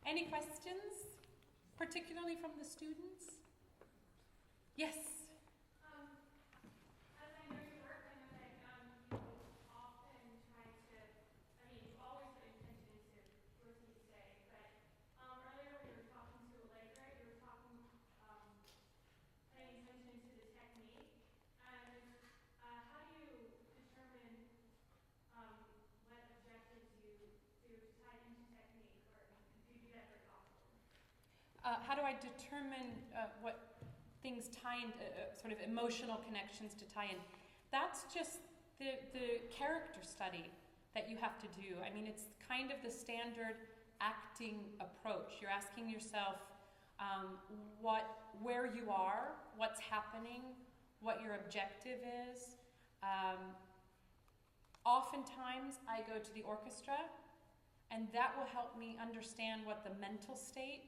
Any questions, particularly from the students? Yes. As I know your work, I know that you often try to, you always put intention into what you say, but earlier when you were talking to Allegra, you were putting intention into the technique, and how do you determine what objectives you do to tie into technique, or do you do that very often? How do I determine what things tie in, sort of emotional connections to tie in? That's just the character study that you have to do. I mean, it's kind of the standard acting approach. You're asking yourself where you are, what's happening, what your objective is. Oftentimes, I go to the orchestra, and that will help me understand what the mental state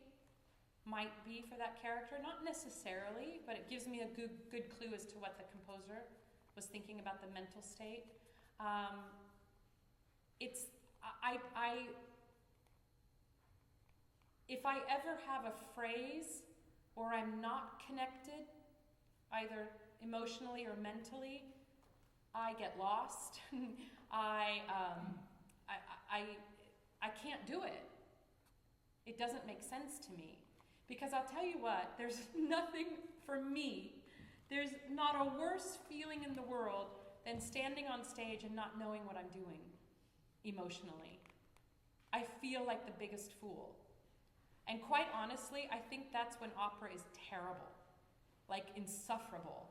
might be for that character. Not necessarily, but it gives me a good clue as to what the composer was thinking about the mental state. If I ever have a phrase or I'm not connected, either emotionally or mentally, I get lost. I can't do it. It doesn't make sense to me. Because I'll tell you what, there's nothing for me, there's not a worse feeling in the world than standing on stage and not knowing what I'm doing emotionally. I feel like the biggest fool. And quite honestly, I think that's when opera is terrible, like insufferable.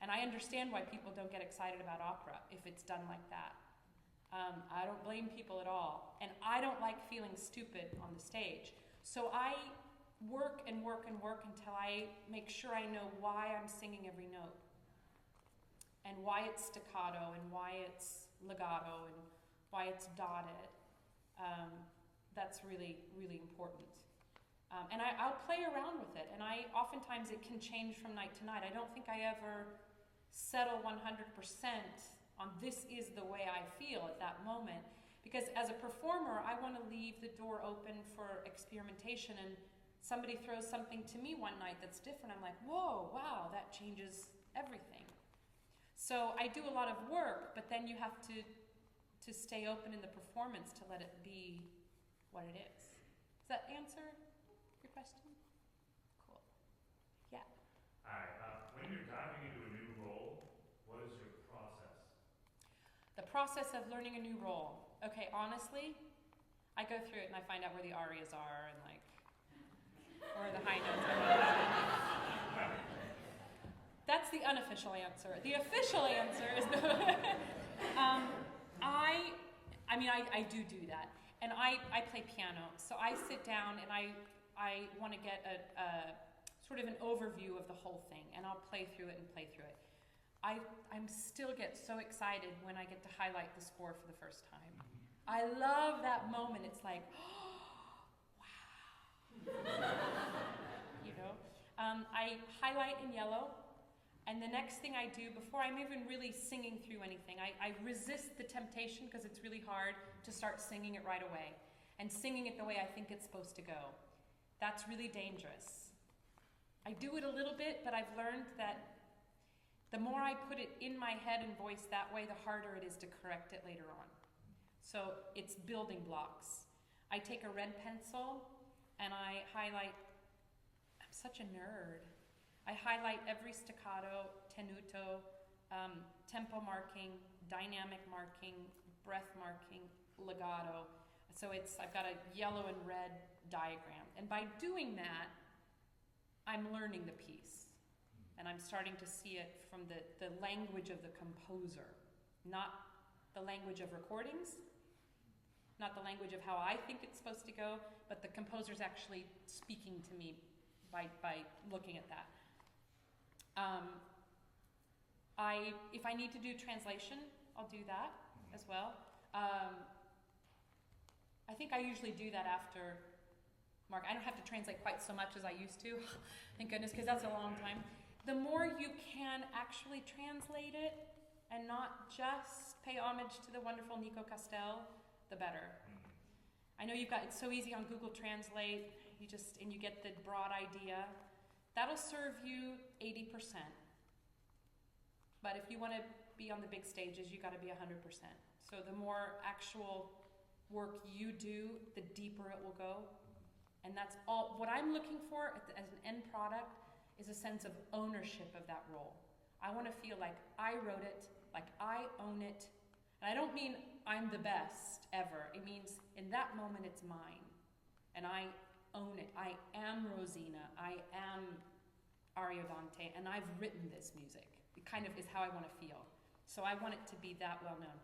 And I understand why people don't get excited about opera if it's done like that. I don't blame people at all. And I don't like feeling stupid on the stage. So I work and work and work until I make sure I know why I'm singing every note. And why it's staccato, and why it's legato, and why it's dotted. That's really, really important. And I'll play around with it, and oftentimes it can change from night to night. I don't think I ever settle 100% on this is the way I feel at that moment, because as a performer, I want to leave the door open for experimentation, and somebody throws something to me one night that's different. I'm like, whoa, wow, that changes everything. So I do a lot of work, but then you have to stay open in the performance to let it be what it is. Does that answer your question? Cool. Yeah. Hi. When you're diving into a new role, what is your process? The process of learning a new role. Okay, honestly, I go through it and I find out where the arias are and or the high notes are. That's the unofficial answer. The official answer is I do that. And I play piano. So I sit down and I want to get a sort of an overview of the whole thing. And I'll play through it. I'm still get so excited when I get to highlight the score for the first time. I love that moment. It's like, wow. I highlight in yellow, and the next thing I do, before I'm even really singing through anything, I resist the temptation, because it's really hard to start singing it right away, and singing it the way I think it's supposed to go. That's really dangerous. I do it a little bit, but I've learned that the more I put it in my head and voice that way, the harder it is to correct it later on. So it's building blocks. I take a red pencil and I highlight. I'm such a nerd. I highlight every staccato, tenuto, tempo marking, dynamic marking, breath marking, legato. So I've got a yellow and red diagram. And by doing that, I'm learning the piece. And I'm starting to see it from the language of the composer, not the language of recordings, not the language of how I think it's supposed to go, but the composer's actually speaking to me by looking at that. If I need to do translation, I'll do that as well. I think I usually do that after Mark. I don't have to translate quite so much as I used to, thank goodness, because that's a long time. The more you can actually translate it and not just pay homage to the wonderful Nico Castell, the better. I know it's so easy on Google Translate, and you get the broad idea. That'll serve you 80%. But if you want to be on the big stages, you got to be 100%. So the more actual work you do, the deeper it will go. And that's all. What I'm looking for as an end product is a sense of ownership of that role. I want to feel like I wrote it, like I own it. And I don't mean I'm the best ever. It means in that moment it's mine. And I own it. I am Rosina. I am Ariodante. And I've written this music. It kind of is how I want to feel. So I want it to be that well known.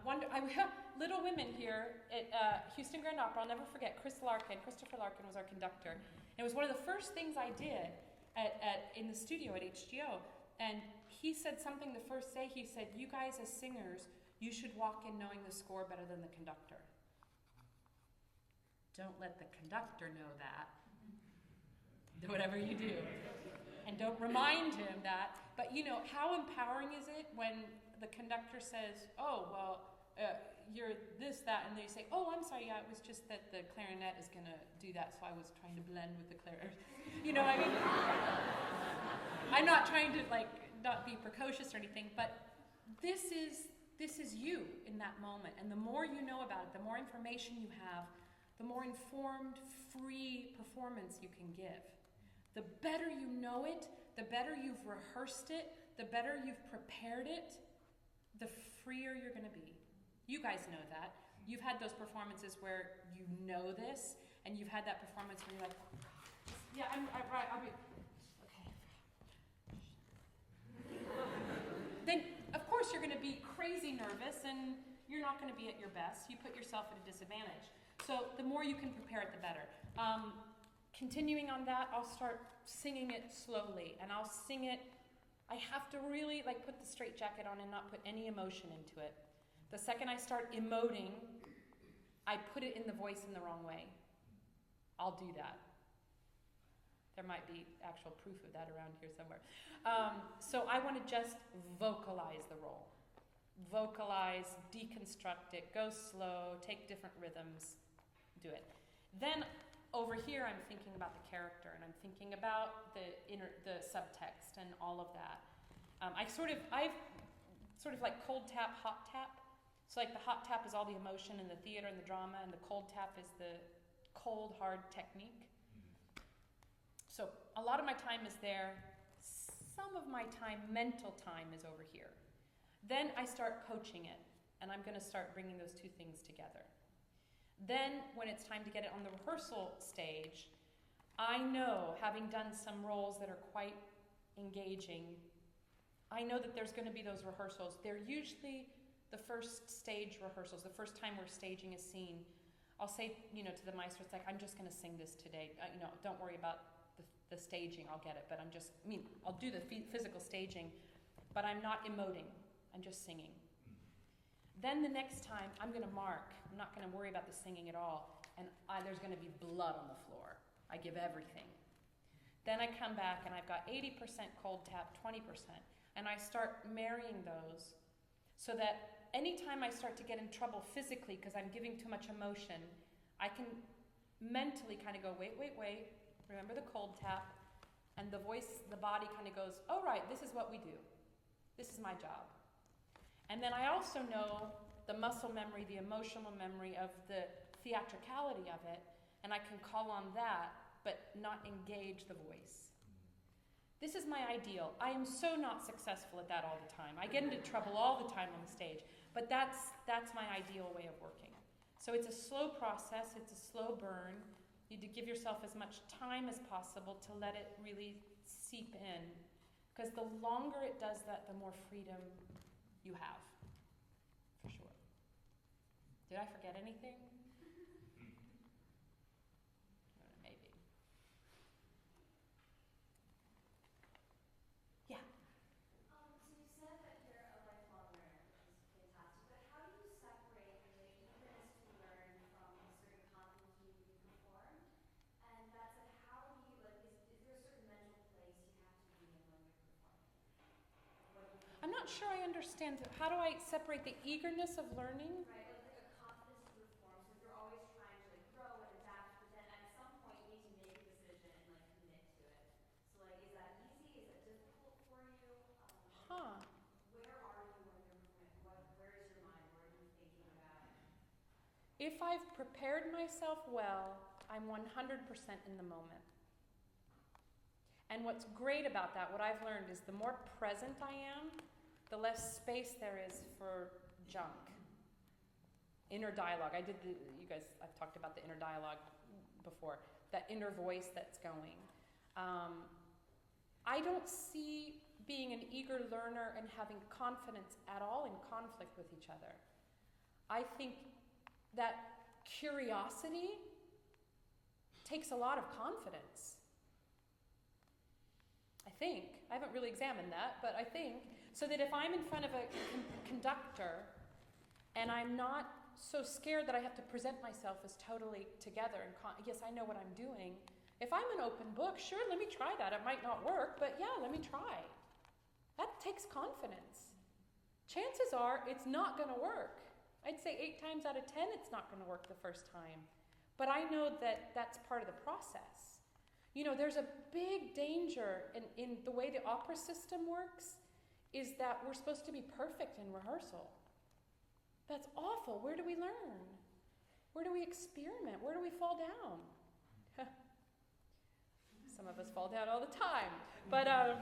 We have Little Women here at Houston Grand Opera. I'll never forget Christopher Larkin was our conductor. And it was one of the first things I did in the studio at HGO. And he said something the first day. He said, you guys as singers, you should walk in knowing the score better than the conductor. Don't let the conductor know that. Do whatever you do. And don't remind him that. But how empowering is it when the conductor says, oh, well, you're this, that, and they say, oh, I'm sorry, yeah, it was just that the clarinet is going to do that, so I was trying to blend with the clarinet. I mean, I'm not trying to, not be precocious or anything, but this is you in that moment. And the more you know about it, the more information you have, the more informed, free performance you can give. The better you know it, the better you've rehearsed it, the better you've prepared it, the freer you're going to be. You guys know that. You've had those performances where you know this, and you've had that performance where you're like, yeah, I'll be, okay. Then, of course, you're going to be crazy nervous, and you're not going to be at your best. You put yourself at a disadvantage. So the more you can prepare it, the better. Continuing on that, I'll start singing it slowly, and I'll sing it. I have to really put the straitjacket on and not put any emotion into it. The second I start emoting, I put it in the voice in the wrong way. I'll do that. There might be actual proof of that around here somewhere. So I want to just vocalize the role. Vocalize, deconstruct it, go slow, take different rhythms, do it. Then over here, I'm thinking about the character, and I'm thinking about the subtext and all of that. I've sort of like cold tap, hot tap. So the hot tap is all the emotion and the theater and the drama, and the cold tap is the cold, hard technique. So a lot of my time is there. Some of my time, mental time, is over here. Then I start coaching it, and I'm going to start bringing those two things together. Then, when it's time to get it on the rehearsal stage, I know, having done some roles that are quite engaging, I know that there's going to be those rehearsals. They're usually the first stage rehearsals, the first time we're staging a scene. I'll say, to the maestro, it's like, I'm just going to sing this today. Don't worry about the staging, I'll get it. But I'll do the physical staging, but I'm not emoting. I'm just singing. Then the next time, I'm going to mark. I'm not going to worry about the singing at all. And there's going to be blood on the floor. I give everything. Then I come back, and I've got 80% cold tap, 20%. And I start marrying those so that anytime I start to get in trouble physically because I'm giving too much emotion, I can mentally kind of go, wait. Remember the cold tap. And the voice, the body kind of goes, oh, right, this is what we do. This is my job. And then I also know the muscle memory, the emotional memory of the theatricality of it, and I can call on that, but not engage the voice. This is my ideal. I am so not successful at that all the time. I get into trouble all the time on the stage, but that's my ideal way of working. So it's a slow process, it's a slow burn. You need to give yourself as much time as possible to let it really seep in, because the longer it does that, the more freedom you have, for sure. Did I forget anything? Maybe. Yeah. So you said that you're a lifelong learner, which is fantastic, but how do you separate the eagerness to learn from a certain confidence you need to perform? And that said, how do you, is there a certain mental place you have to be in when you're performing? What do you I'm not sure I understand. How do I separate the eagerness of learning? Right, like a confidence to perform. So if you're always trying to if I've prepared myself well, I'm 100% in the moment. And what's great about that, what I've learned, is the more present I am, the less space there is for junk. Inner dialogue. I've talked about the inner dialogue before, that inner voice that's going. I don't see being an eager learner and having confidence at all in conflict with each other. I think that curiosity takes a lot of confidence. I haven't really examined that, but I think, so that if I'm in front of a conductor and I'm not so scared that I have to present myself as totally together and yes, I know what I'm doing. If I'm an open book, sure, let me try that. It might not work, but yeah, let me try. That takes confidence. Chances are it's not going to work. I'd say 8 times out of 10 it's not going to work the first time. But I know that that's part of the process. You know, there's a big danger in the way the opera system works, is that we're supposed to be perfect in rehearsal. That's awful. Where do we learn? Where do we experiment? Where do we fall down? Some of us fall down all the time. But I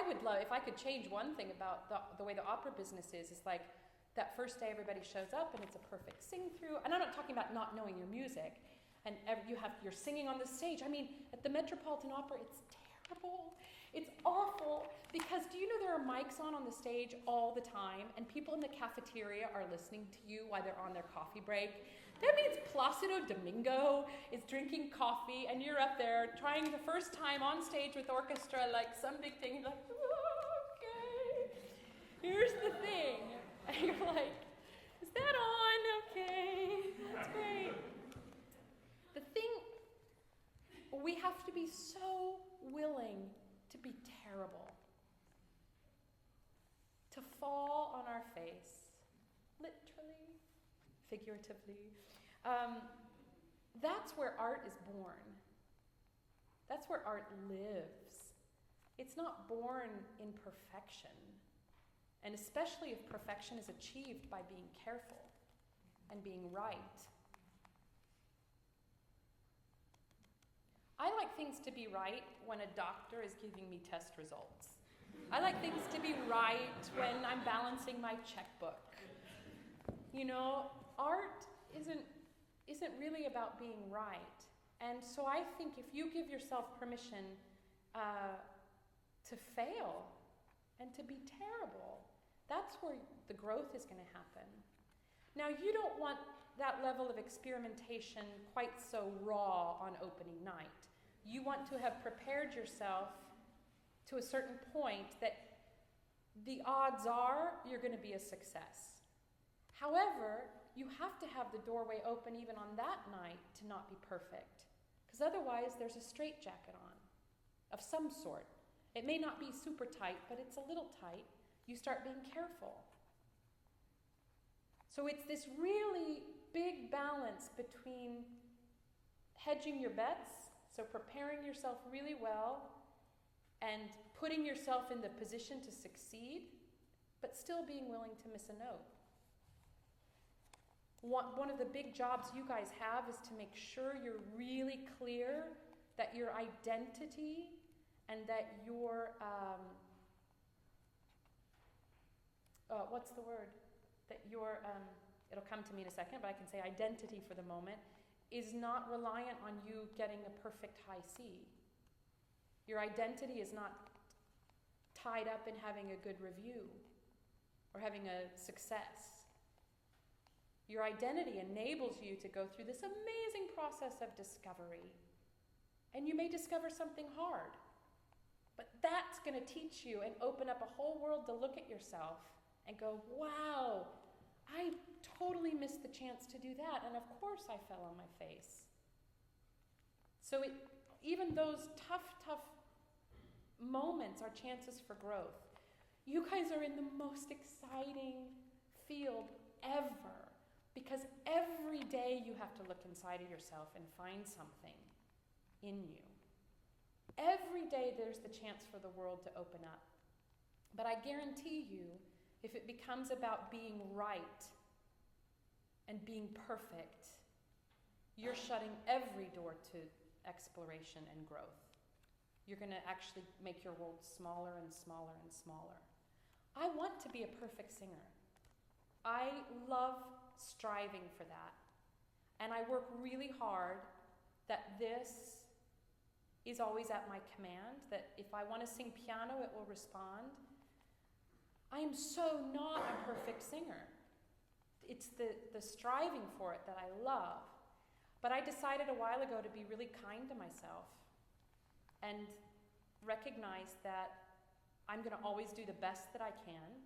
would love, if I could change one thing about the way the opera business is like that first day everybody shows up and it's a perfect sing-through. And I'm not talking about not knowing your music. And you're singing on the stage. I mean, at the Metropolitan Opera, it's terrible. It's awful. Because do you know there are mics on the stage all the time, and people in the cafeteria are listening to you while they're on their coffee break? That means Placido Domingo is drinking coffee, and you're up there trying the first time on stage with orchestra, like some big thing. You're like, okay, here's the thing. And you're like, is that on? Okay, that's great. The thing, we have to be so willing to be terrible, to fall on our face, literally, figuratively. That's where art is born. That's where art lives. It's not born in perfection, and especially if perfection is achieved by being careful and being right. I like things to be right when a doctor is giving me test results. I like things to be right when I'm balancing my checkbook. You know, art isn't really about being right. And so I think if you give yourself permission to fail and to be terrible, that's where the growth is going to happen. Now, you don't want that level of experimentation quite so raw on opening night. You want to have prepared yourself to a certain point that the odds are you're going to be a success. However, you have to have the doorway open even on that night to not be perfect. Because otherwise there's a straitjacket on of some sort. It may not be super tight, but it's a little tight. You start being careful. So it's this really big balance between hedging your bets, so preparing yourself really well and putting yourself in the position to succeed, but still being willing to miss a note. One of the big jobs you guys have is to make sure you're really clear that your identity and that your, it'll come to me in a second, but I can say identity for the moment, is not reliant on you getting a perfect high C. Your identity is not tied up in having a good review or having a success. Your identity enables you to go through this amazing process of discovery. And you may discover something hard, but that's going to teach you and open up a whole world to look at yourself and go, wow, I totally missed the chance to do that, and of course I fell on my face. So even those tough moments are chances for growth. You guys are in the most exciting field ever, because every day you have to look inside of yourself and find something in you. Every day there's the chance for the world to open up. But I guarantee you, if it becomes about being right, and being perfect, you're shutting every door to exploration and growth. You're going to actually make your world smaller and smaller and smaller. I want to be a perfect singer. I love striving for that. And I work really hard that this is always at my command, that if I want to sing piano, it will respond. I am so not a perfect singer. It's the striving for it that I love. But I decided a while ago to be really kind to myself and recognize that I'm going to always do the best that I can.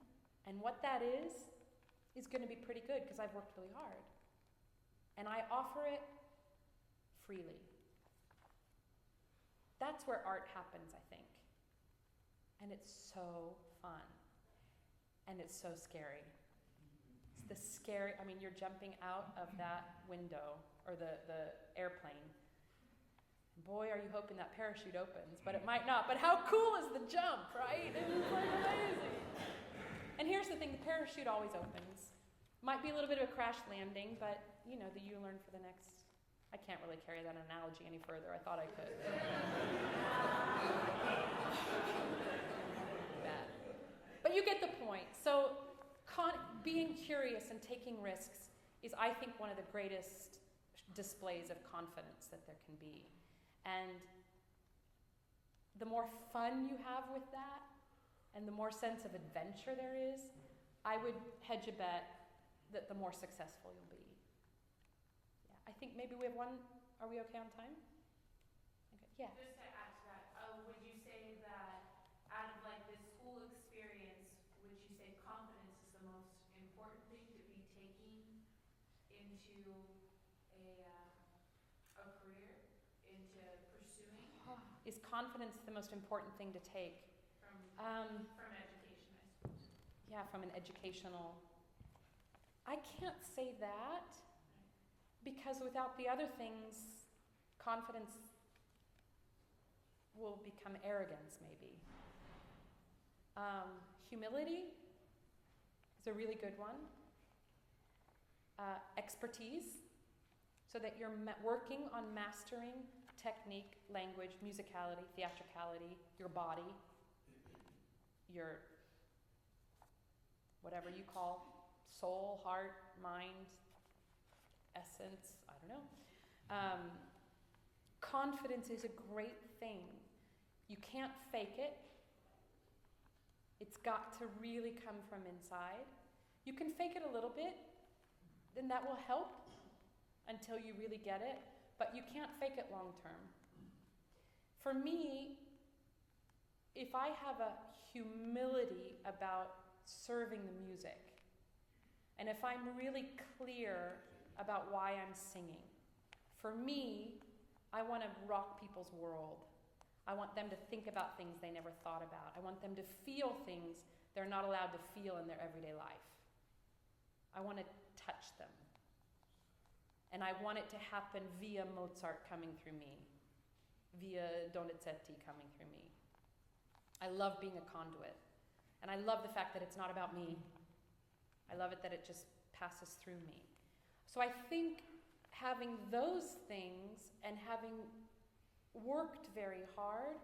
And what that is going to be pretty good because I've worked really hard. And I offer it freely. That's where art happens, I think. And it's so fun. And it's so scary. It's the scary, I mean, you're jumping out of that window or the airplane. Boy, are you hoping that parachute opens, but it might not. But how cool is the jump, right? It is like amazing. And here's the thing, the parachute always opens. Might be a little bit of a crash landing, but you know, you learn for the next, I can't really carry that analogy any further. I thought I could. Bad. But you get the point. So being curious and taking risks is, I think, one of the greatest displays of confidence that there can be. And the more fun you have with that, and the more sense of adventure there is, I would hedge a bet that the more successful you'll be. Yeah, I think maybe we have one. Are we okay on time? Okay. Yeah. Just to add to that, would you say that out of like this school experience, would you say confidence is the most important thing to be taking into a career, into pursuing? Is confidence the most important thing to take? From education, I suppose. Yeah, from an educational. I can't say that because without the other things, confidence will become arrogance, maybe. Humility is a really good one. Expertise, so that you're working on mastering technique, language, musicality, theatricality, your body, your whatever you call soul, heart, mind, essence, I don't know. Confidence is a great thing. You can't fake it. It's got to really come from inside. You can fake it a little bit, then that will help until you really get it, but you can't fake it long term. For me, if I have a humility about serving the music, and if I'm really clear about why I'm singing, for me, I want to rock people's world. I want them to think about things they never thought about. I want them to feel things they're not allowed to feel in their everyday life. I want to touch them. And I want it to happen via Mozart coming through me, via Donizetti coming through me. I love being a conduit. And I love the fact that it's not about me. I love it that it just passes through me. So I think having those things and having worked very hard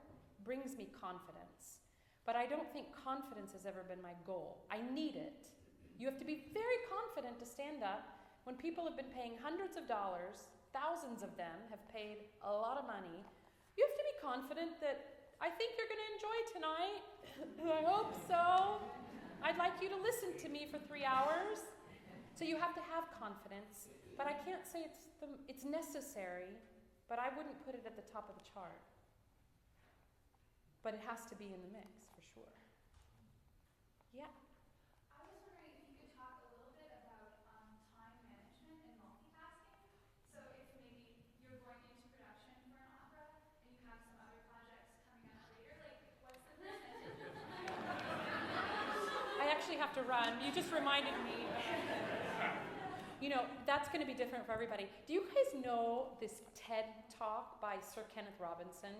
brings me confidence. But I don't think confidence has ever been my goal. I need it. You have to be very confident to stand up when people have been paying hundreds of dollars, thousands of them have paid a lot of money. You have to be confident that I think you're going to enjoy tonight. I hope so. I'd like you to listen to me for 3 hours. So you have to have confidence. But I can't say it's necessary, but I wouldn't put it at the top of the chart. But it has to be in the mix, for sure. Yeah. I was wondering if you could talk a little bit about time management and multitasking. So if maybe you're going into production for an opera and you have some other projects coming up later, like what's the percentage of time? I actually have to run. You just reminded me. You know, that's going to be different for everybody. Do you guys know this TED Talk by Sir Kenneth Robinson?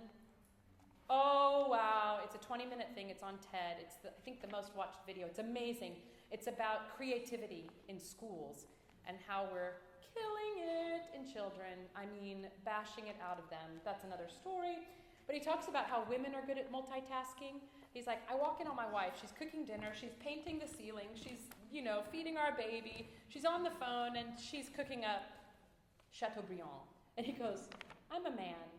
Oh, wow. It's a 20-minute thing. It's on TED. It's, I think, the most watched video. It's amazing. It's about creativity in schools. and how we're killing it in children. I mean, bashing it out of them. That's another story. But he talks about how women are good at multitasking. He's like, I walk in on my wife, she's cooking dinner, she's painting the ceiling, she's, feeding our baby, she's on the phone, and she's cooking up Chateaubriand. And he goes, I'm a man.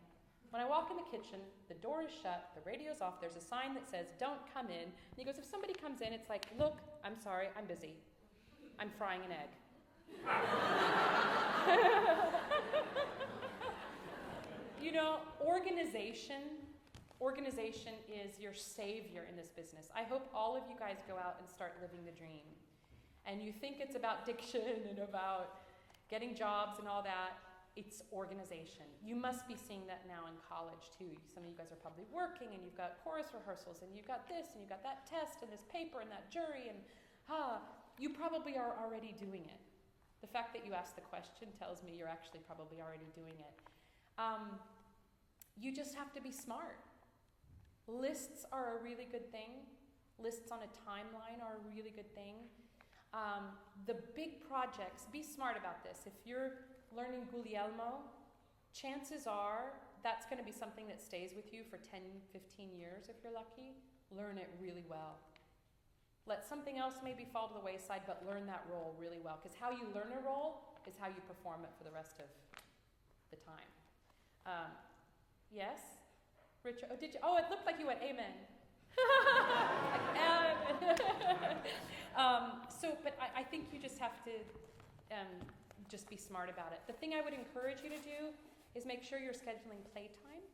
When I walk in the kitchen, the door is shut, the radio's off, there's a sign that says, don't come in. And he goes, if somebody comes in, it's like, look, I'm sorry, I'm busy. I'm frying an egg. Organization is your savior in this business. I hope all of you guys go out and start living the dream. And you think it's about diction and about getting jobs and all that. It's organization. You must be seeing that now in college too. Some of you guys are probably working and you've got chorus rehearsals and you've got this and you've got that test and this paper and that jury and you probably are already doing it. The fact that you asked the question tells me you're actually probably already doing it. You just have to be smart. Lists are a really good thing. Lists on a timeline are a really good thing. The big projects, be smart about this. If you're learning Guglielmo, chances are that's going to be something that stays with you for 10, 15 years if you're lucky. Learn it really well. Let something else maybe fall to the wayside, but learn that role really well. Because how you learn a role is how you perform it for the rest of the time. Yes? Richard? Oh, did you? Oh, it looked like you went amen. But I think you just have to just be smart about it. The thing I would encourage you to do is make sure you're scheduling playtime,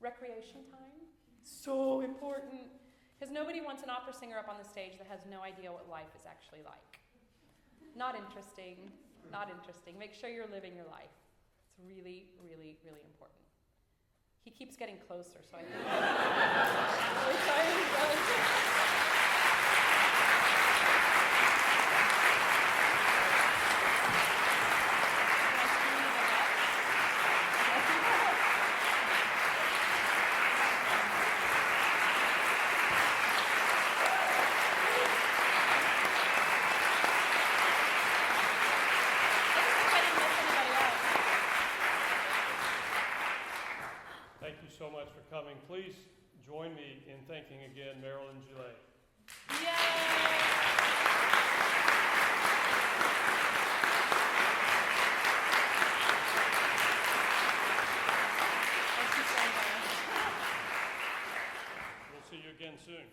recreation time. So important. Because nobody wants an opera singer up on the stage that has no idea what life is actually like. Not interesting. Not interesting. Make sure you're living your life. It's really, really, really important. He keeps getting closer, so I think I'm really sorry he goes. Thank you so much for coming. Please join me in thanking again Marilyn Gillet. Yay! Thank you so much. We'll see you again soon.